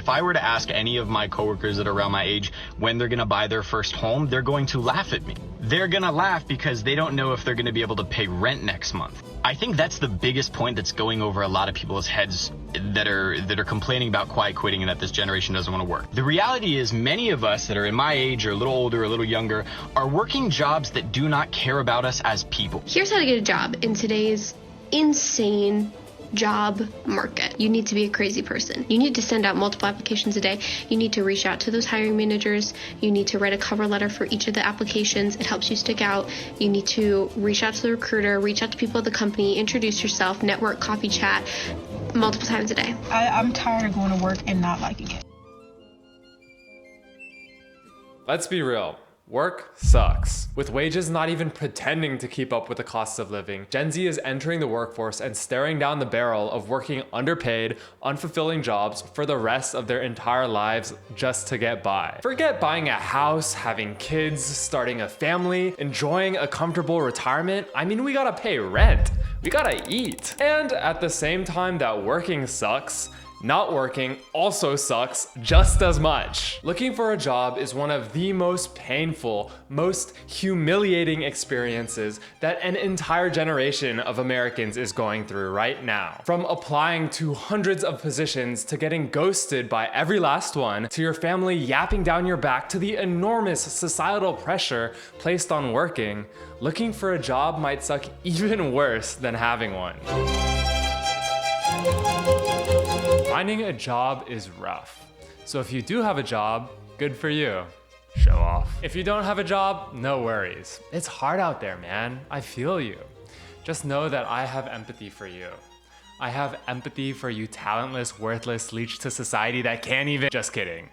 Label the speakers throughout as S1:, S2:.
S1: If I were to ask any of my coworkers that are around my age when they're gonna buy their first home, they're going to laugh at me. They're gonna laugh because they don't know if they're gonna be able to pay rent next month. I think that's the biggest point that's going over a lot of people's heads that are complaining about quiet quitting and that this generation doesn't want to work. The reality is many of us that are in my age or a little older, a little younger, are working jobs that do not care about us as people.
S2: Here's how to get a job in today's insane job market. You need to be a crazy person. You need to send out multiple applications a day. You need to reach out to those hiring managers. You need to write a cover letter for each of the applications. It helps you stick out. You need to reach out to the recruiter, reach out to people at the company, introduce yourself, network, coffee chat multiple times a day.
S3: I'm tired of going to work and not liking it.
S4: Let's be real. Work sucks. With wages not even pretending to keep up with the costs of living, Gen Z is entering the workforce and staring down the barrel of working underpaid, unfulfilling jobs for the rest of their entire lives just to get by. Forget buying a house, having kids, starting a family, enjoying a comfortable retirement. I mean, we gotta pay rent. We gotta eat. And at the same time that working sucks, not working also sucks just as much. Looking for a job is one of the most painful, most humiliating experiences that an entire generation of Americans is going through right now. From applying to hundreds of positions to getting ghosted by every last one, to your family yapping down your back, to the enormous societal pressure placed on working, looking for a job might suck even worse than having one. Finding a job is rough. So if you do have a job, good for you. Show off. If you don't have a job, no worries. It's hard out there, man. I feel you. Just know that I have empathy for you. I have empathy for you talentless, worthless leech to society that can't even— just kidding.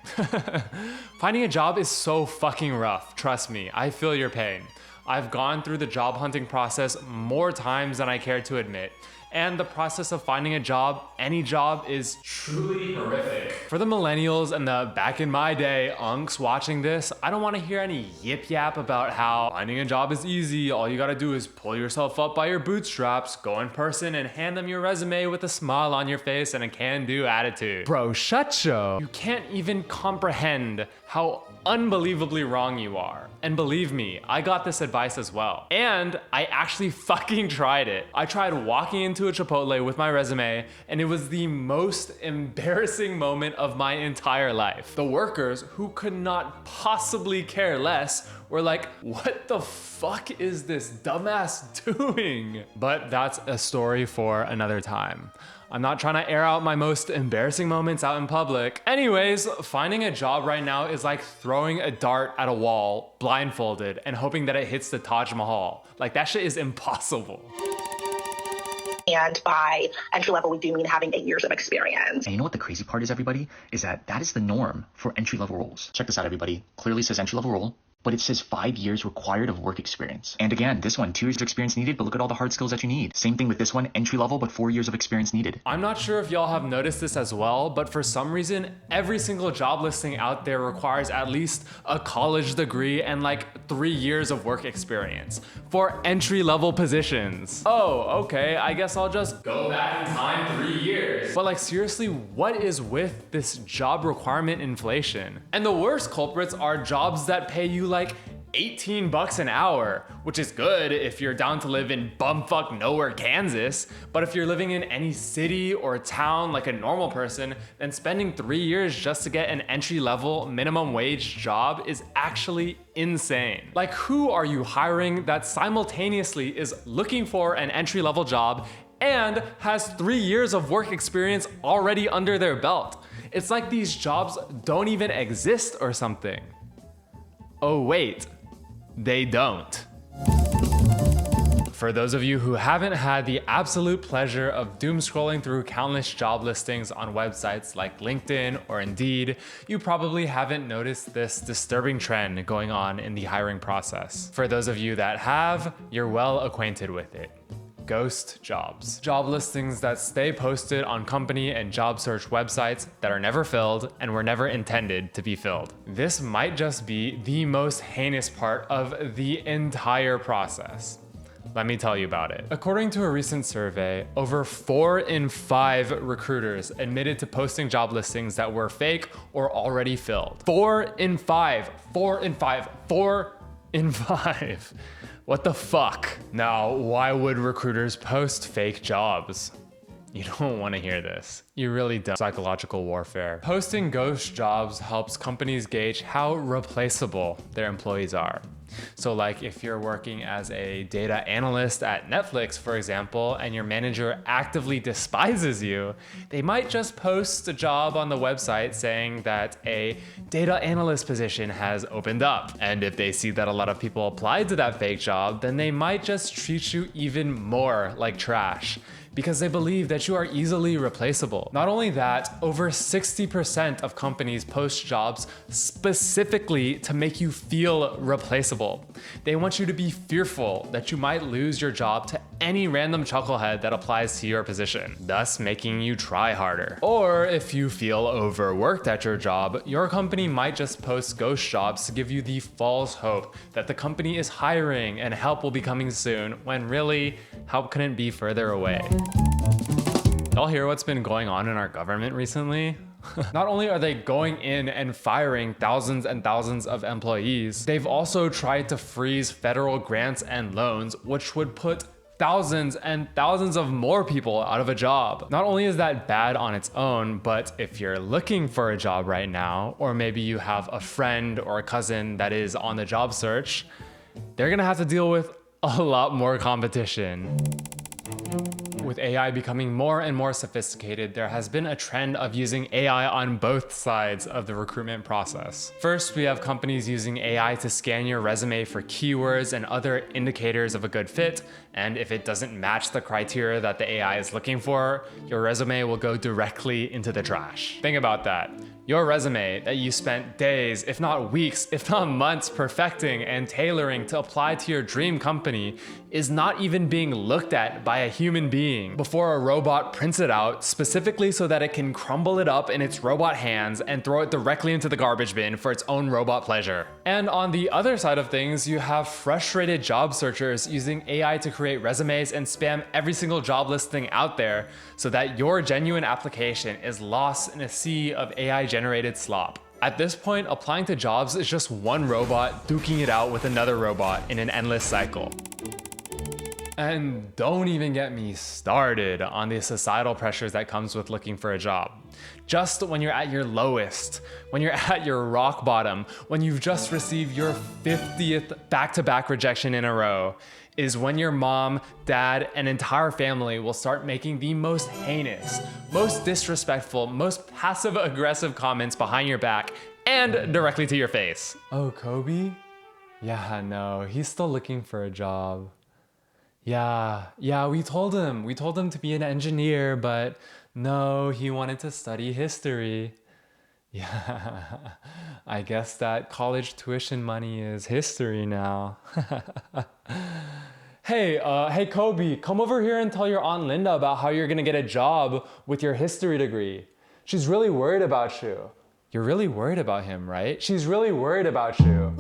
S4: Finding a job is so fucking rough. Trust me, I feel your pain. I've gone through the job hunting process more times than I care to admit. And the process of finding a job, any job, is truly horrific. For the millennials and the back in my day unks watching this, I don't want to hear any yip yap about how finding a job is easy. All you gotta do is pull yourself up by your bootstraps, go in person and hand them your resume with a smile on your face and a can-do attitude. Bro, shut yo. You can't even comprehend how unbelievably wrong you are. And believe me, I got this advice as well. And I actually fucking tried it. I tried walking into a Chipotle with my resume, and it was the most embarrassing moment of my entire life. The workers, who could not possibly care less, were like, what the fuck is this dumbass doing? But that's a story for another time. I'm not trying to air out my most embarrassing moments out in public. Anyways, finding a job right now is like throwing a dart at a wall, blindfolded, and hoping that it hits the Taj Mahal. Like, that shit is impossible.
S5: And by entry level, we do mean having 8 years of experience.
S6: And you know what the crazy part is, everybody? Is that is the norm for entry level roles. Check this out, everybody. Clearly says entry level role, but it says 5 years required of work experience. And again, this one, 2 years of experience needed, but look at all the hard skills that you need. Same thing with this one, entry level, but 4 years of experience needed.
S4: I'm not sure if y'all have noticed this as well, but for some reason, every single job listing out there requires at least a college degree and like 3 years of work experience for entry level positions. Oh, okay, I guess I'll just go back in time 3 years. But like, seriously, what is with this job requirement inflation? And the worst culprits are jobs that pay you like $18 an hour, which is good if you're down to live in bumfuck nowhere, Kansas. But if you're living in any city or town like a normal person, then spending 3 years just to get an entry-level minimum wage job is actually insane. Like, who are you hiring that simultaneously is looking for an entry-level job and has 3 years of work experience already under their belt? It's like these jobs don't even exist or something. Oh wait, they don't. For those of you who haven't had the absolute pleasure of doom scrolling through countless job listings on websites like LinkedIn or Indeed, you probably haven't noticed this disturbing trend going on in the hiring process. For those of you that have, you're well acquainted with it. Ghost jobs. Job listings that stay posted on company and job search websites that are never filled and were never intended to be filled. This might just be the most heinous part of the entire process. Let me tell you about it. According to a recent survey, over 4 in 5 recruiters admitted to posting job listings that were fake or already filled. 4 in 5. 4 in 5. 4 in 5. What the fuck? Now, why would recruiters post fake jobs? You don't want to hear this. You really don't. Psychological warfare. Posting ghost jobs helps companies gauge how replaceable their employees are. So like if you're working as a data analyst at Netflix, for example, and your manager actively despises you, they might just post a job on the website saying that a data analyst position has opened up. And if they see that a lot of people applied to that fake job, then they might just treat you even more like trash, because they believe that you are easily replaceable. Not only that, over 60% of companies post jobs specifically to make you feel replaceable. They want you to be fearful that you might lose your job to any random chucklehead that applies to your position, thus making you try harder. Or if you feel overworked at your job, your company might just post ghost jobs to give you the false hope that the company is hiring and help will be coming soon, when really, help couldn't be further away. Y'all hear what's been going on in our government recently? Not only are they going in and firing thousands and thousands of employees, they've also tried to freeze federal grants and loans, which would put thousands and thousands of more people out of a job. Not only is that bad on its own, but if you're looking for a job right now, or maybe you have a friend or a cousin that is on the job search, they're gonna have to deal with a lot more competition. With AI becoming more and more sophisticated, there has been a trend of using AI on both sides of the recruitment process. First, we have companies using AI to scan your resume for keywords and other indicators of a good fit, and if it doesn't match the criteria that the AI is looking for, your resume will go directly into the trash. Think about that. Your resume that you spent days, if not weeks, if not months perfecting and tailoring to apply to your dream company is not even being looked at by a human being before a robot prints it out specifically so that it can crumble it up in its robot hands and throw it directly into the garbage bin for its own robot pleasure. And on the other side of things, you have frustrated job searchers using AI to create resumes and spam every single job listing out there so that your genuine application is lost in a sea of AI-generated slop. At this point, applying to jobs is just one robot duking it out with another robot in an endless cycle. And don't even get me started on the societal pressures that comes with looking for a job. Just when you're at your lowest, when you're at your rock bottom, when you've just received your 50th back-to-back rejection in a row, is when your mom, dad, and entire family will start making the most heinous, most disrespectful, most passive-aggressive comments behind your back and directly to your face. Oh, Kobe? Yeah, no, he's still looking for a job. Yeah, we told him to be an engineer, but no, he wanted to study history. Yeah, I guess that college tuition money is history now. Hey Kobe, come over here and tell your Aunt Linda about how you're gonna get a job with your history degree. She's really worried about you. You're really worried about him, right? She's really worried about you.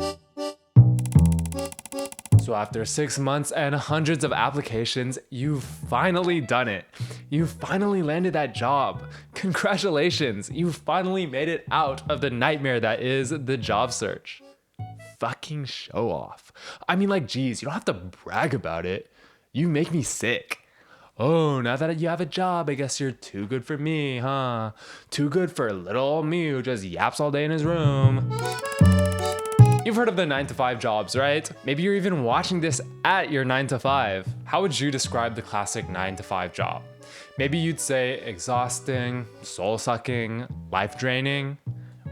S4: So after 6 months and hundreds of applications, you've finally done it. You finally landed that job. Congratulations, you finally made it out of the nightmare that is the job search. Fucking show off. I mean, like, geez, you don't have to brag about it. You make me sick. Oh, now that you have a job, I guess you're too good for me, huh? Too good for little old me who just yaps all day in his room. You've heard of the 9-to-5 jobs, right? Maybe you're even watching this at your 9-to-5. How would you describe the classic 9-to-5 job? Maybe you'd say exhausting, soul-sucking, life-draining.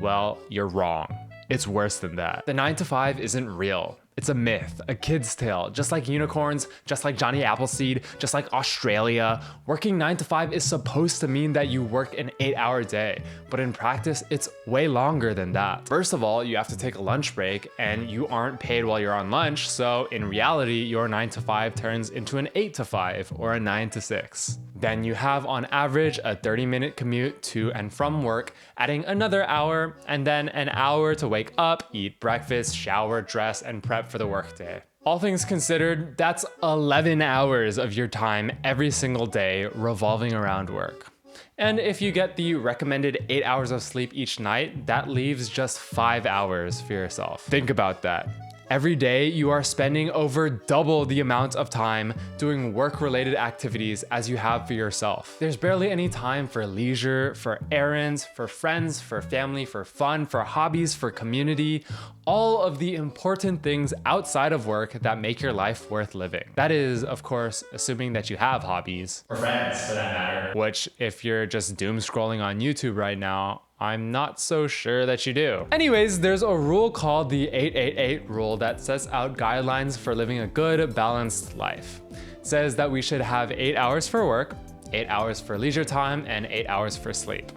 S4: Well, you're wrong. It's worse than that. The 9-to-5 isn't real. It's a myth, a kid's tale. Just like unicorns, just like Johnny Appleseed, just like Australia, working 9-to-5 is supposed to mean that you work an 8-hour day, but in practice, it's way longer than that. First of all, you have to take a lunch break and you aren't paid while you're on lunch, so in reality, your 9-to-5 turns into an 8-to-5 or a 9-to-6. Then you have on average a 30-minute commute to and from work, adding another hour, and then an hour to wake up, eat breakfast, shower, dress, and prep for the workday. All things considered, that's 11 hours of your time every single day revolving around work. And if you get the recommended 8 hours of sleep each night, that leaves just 5 hours for yourself. Think about that. Every day, you are spending over double the amount of time doing work-related activities as you have for yourself. There's barely any time for leisure, for errands, for friends, for family, for fun, for hobbies, for community, all of the important things outside of work that make your life worth living. That is, of course, assuming that you have hobbies, or friends for that matter, which if you're just doom scrolling on YouTube right now, I'm not so sure that you do. Anyways, there's a rule called the 888 rule that sets out guidelines for living a good, balanced life. It says that we should have 8 hours for work, 8 hours for leisure time, and 8 hours for sleep.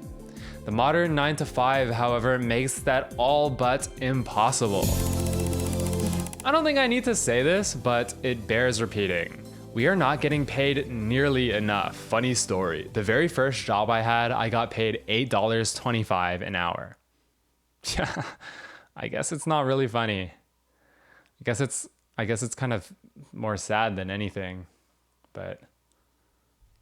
S4: The modern 9 to 5, however, makes that all but impossible. I don't think I need to say this, but it bears repeating. We are not getting paid nearly enough. Funny story, the very first job I had, I got paid $8.25 an hour. Yeah, I guess it's not really funny. I guess it's kind of more sad than anything, but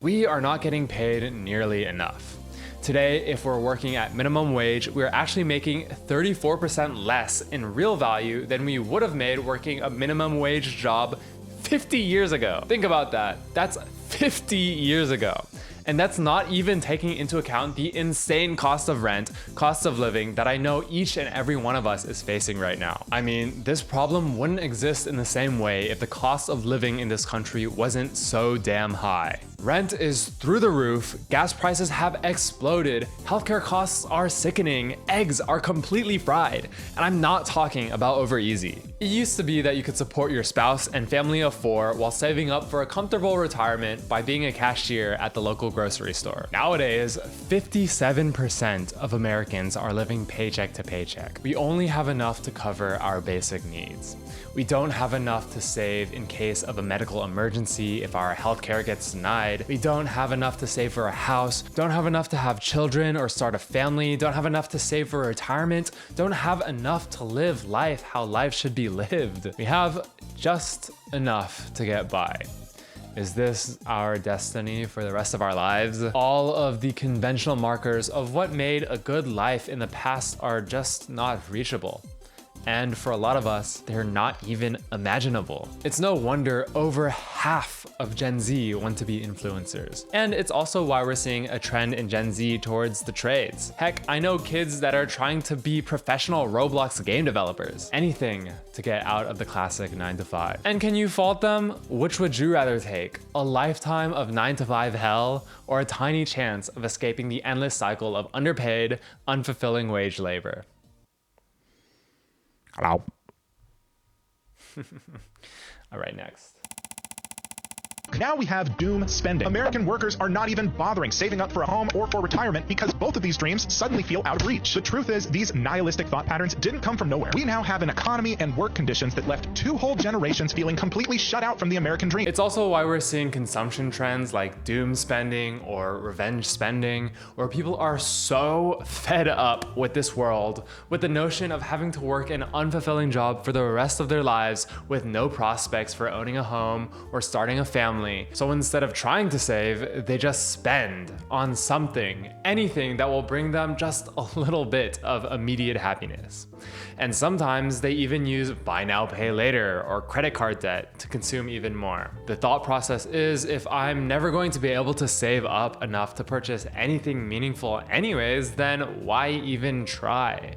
S4: we are not getting paid nearly enough. Today, if we're working at minimum wage, we're actually making 34% less in real value than we would have made working a minimum wage job 50 years ago. Think about that. That's 50 years ago. And that's not even taking into account the insane cost of rent, cost of living that I know each and every one of us is facing right now. I mean, this problem wouldn't exist in the same way if the cost of living in this country wasn't so damn high. Rent is through the roof, gas prices have exploded, healthcare costs are sickening, eggs are completely fried, and I'm not talking about over easy. It used to be that you could support your spouse and family of 4 while saving up for a comfortable retirement by being a cashier at the local grocery store. Nowadays, 57% of Americans are living paycheck to paycheck. We only have enough to cover our basic needs. We don't have enough to save in case of a medical emergency if our healthcare gets denied. We don't have enough to save for a house, don't have enough to have children or start a family, don't have enough to save for retirement, don't have enough to live life how life should be lived. We have just enough to get by. Is this our destiny for the rest of our lives? All of the conventional markers of what made a good life in the past are just not reachable. And for a lot of us, they're not even imaginable. It's no wonder over half of Gen Z want to be influencers. And it's also why we're seeing a trend in Gen Z towards the trades. Heck, I know kids that are trying to be professional Roblox game developers. Anything to get out of the classic 9 to 5. And can you fault them? Which would you rather take? A lifetime of 9 to 5 hell, or a tiny chance of escaping the endless cycle of underpaid, unfulfilling wage labor? Hello. All right, next.
S7: Now we have doom spending. American workers are not even bothering saving up for a home or for retirement because both of these dreams suddenly feel out of reach. The truth is, these nihilistic thought patterns didn't come from nowhere. We now have an economy and work conditions that left 2 whole generations feeling completely shut out from the American dream.
S4: It's also why we're seeing consumption trends like doom spending or revenge spending, where people are so fed up with this world, with the notion of having to work an unfulfilling job for the rest of their lives with no prospects for owning a home or starting a family. So instead of trying to save, they just spend on something, anything that will bring them just a little bit of immediate happiness. And sometimes they even use buy now, pay later or credit card debt to consume even more. The thought process is, if I'm never going to be able to save up enough to purchase anything meaningful anyways, then why even try?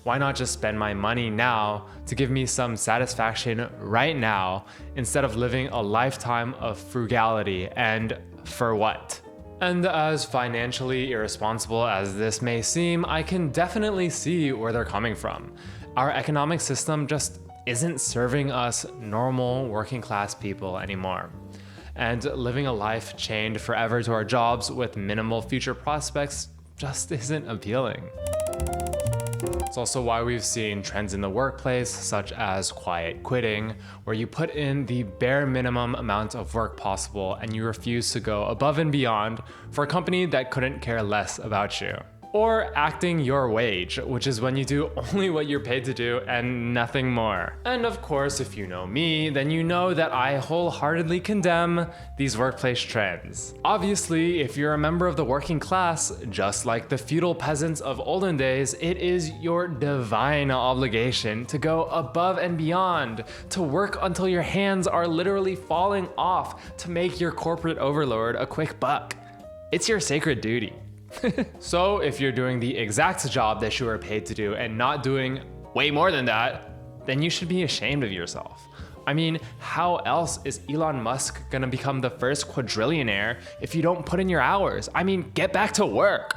S4: Why not just spend my money now to give me some satisfaction right now instead of living a lifetime of frugality, and for what? And as financially irresponsible as this may seem, I can definitely see where they're coming from. Our economic system just isn't serving us normal working class people anymore. And living a life chained forever to our jobs with minimal future prospects just isn't appealing. It's also why we've seen trends in the workplace, such as quiet quitting, where you put in the bare minimum amount of work possible and you refuse to go above and beyond for a company that couldn't care less about you. or acting your wage, which is when you do only what you're paid to do and nothing more. And of course, if you know me, then you know that I wholeheartedly condemn these workplace trends. Obviously, if you're a member of the working class, just like the feudal peasants of olden days, it is your divine obligation to go above and beyond, to work until your hands are literally falling off to make your corporate overlord a quick buck. It's your sacred duty. So if you're doing the exact job that you are paid to do and not doing way more than that, then you should be ashamed of yourself. I mean, how else is Elon Musk gonna become the first quadrillionaire if you don't put in your hours? I mean, get back to work.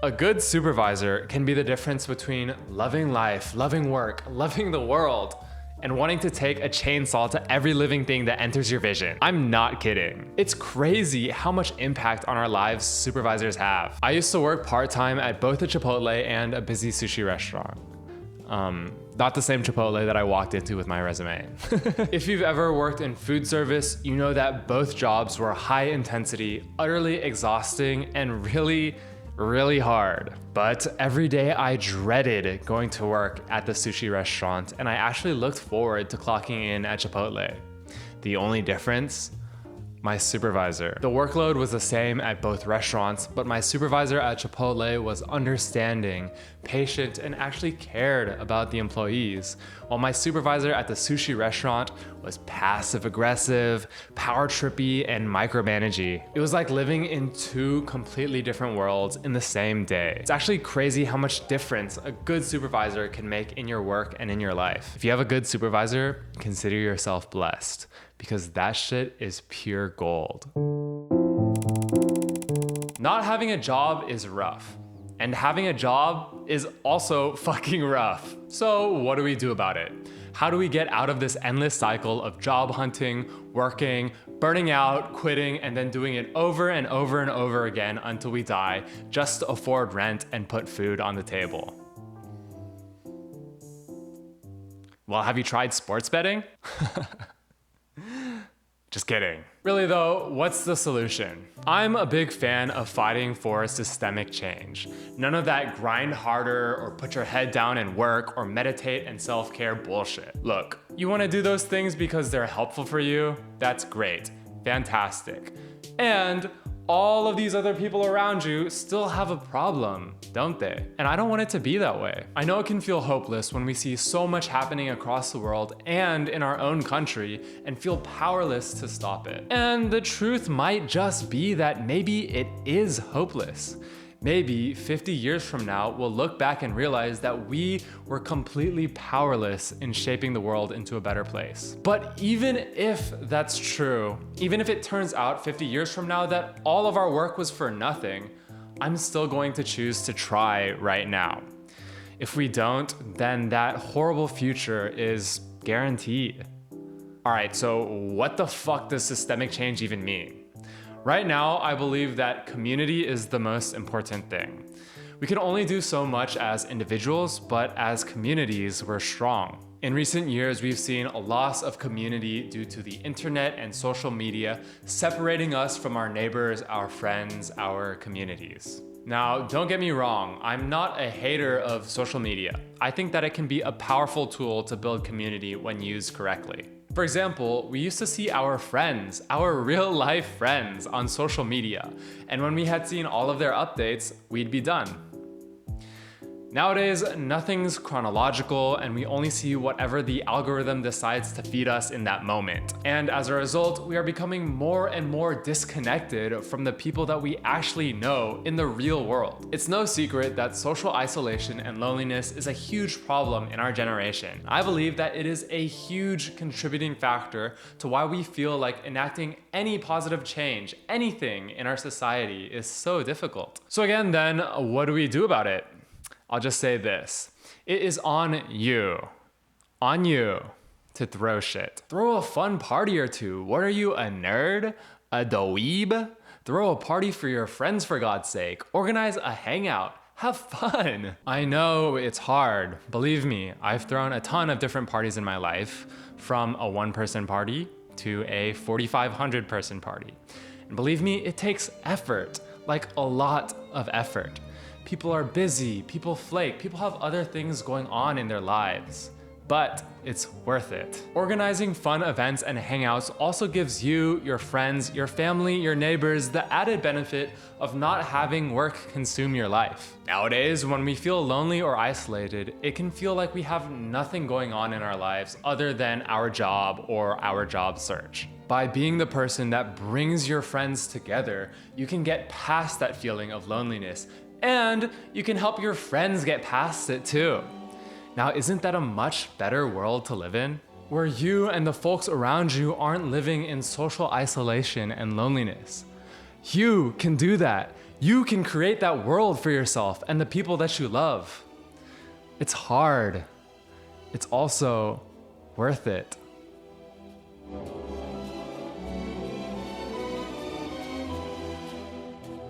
S4: A good supervisor can be the difference between loving life, loving work, loving the world, and wanting to take a chainsaw to every living thing that enters your vision. I'm not kidding. It's crazy how much impact on our lives supervisors have. I used to work part-time at both a Chipotle and a busy sushi restaurant. Not the same Chipotle that I walked into with my resume. If you've ever worked in food service, you know that both jobs were high intensity, utterly exhausting, and really hard. But every day I dreaded going to work at the sushi restaurant, and I actually looked forward to clocking in at Chipotle. The only difference? My supervisor. The workload was the same at both restaurants, but my supervisor at Chipotle was understanding, patient, and actually cared about the employees, while my supervisor at the sushi restaurant was passive-aggressive, power-trippy, and micromanagey. It was like living in two completely different worlds in the same day. It's actually crazy how much difference a good supervisor can make in your work and in your life. If you have a good supervisor, consider yourself blessed, because that shit is pure gold. Not having a job is rough, and having a job is also fucking rough. So what do we do about it? How do we get out of this endless cycle of job hunting, working, burning out, quitting, and then doing it over and over and over again until we die, just to afford rent and put food on the table? Well, have you tried sports betting? Just kidding. Really though, what's the solution? I'm a big fan of fighting for systemic change. None of that grind harder or put your head down and work or meditate and self-care bullshit. Look, you wanna do those things because they're helpful for you? That's great, fantastic. And all of these other people around you still have a problem, don't they? And I don't want it to be that way. I know it can feel hopeless when we see so much happening across the world and in our own country and feel powerless to stop it. And the truth might just be that maybe it is hopeless. Maybe 50 years from now, we'll look back and realize that we were completely powerless in shaping the world into a better place. But even if that's true, even if it turns out 50 years from now that all of our work was for nothing, I'm still going to choose to try right now. If we don't, then that horrible future is guaranteed. All right, so what the fuck does systemic change even mean? Right now, I believe that community is the most important thing. We can only do so much as individuals, but as communities, we're strong. In recent years, we've seen a loss of community due to the internet and social media separating us from our neighbors, our friends, our communities. Now, don't get me wrong, I'm not a hater of social media. I think that it can be a powerful tool to build community when used correctly. For example, we used to see our friends, our real life friends on social media, and when we had seen all of their updates, we'd be done. Nowadays, nothing's chronological and we only see whatever the algorithm decides to feed us in that moment. And as a result, we are becoming more and more disconnected from the people that we actually know in the real world. It's no secret that social isolation and loneliness is a huge problem in our generation. I believe that it is a huge contributing factor to why we feel like enacting any positive change, anything in our society is so difficult. So again, then, what do we do about it? I'll just say this. It is on you to throw shit. Throw a fun party or two. What are you, a nerd? A dweeb? Throw a party for your friends, for God's sake. Organize a hangout. Have fun. I know it's hard. Believe me, I've thrown a ton of different parties in my life, from a one-person party to a 4,500 person party. And believe me, it takes effort. like a lot of effort. People are busy, people flake, people have other things going on in their lives. But it's worth it. Organizing fun events and hangouts also gives you, your friends, your family, your neighbors the added benefit of not having work consume your life. Nowadays, when we feel lonely or isolated, it can feel like we have nothing going on in our lives other than our job or our job search. By being the person that brings your friends together, you can get past that feeling of loneliness, and you can help your friends get past it too. Now, isn't that a much better world to live in? Where you and the folks around you aren't living in social isolation and loneliness. You can do that. You can create that world for yourself and the people that you love. It's hard. It's also worth it.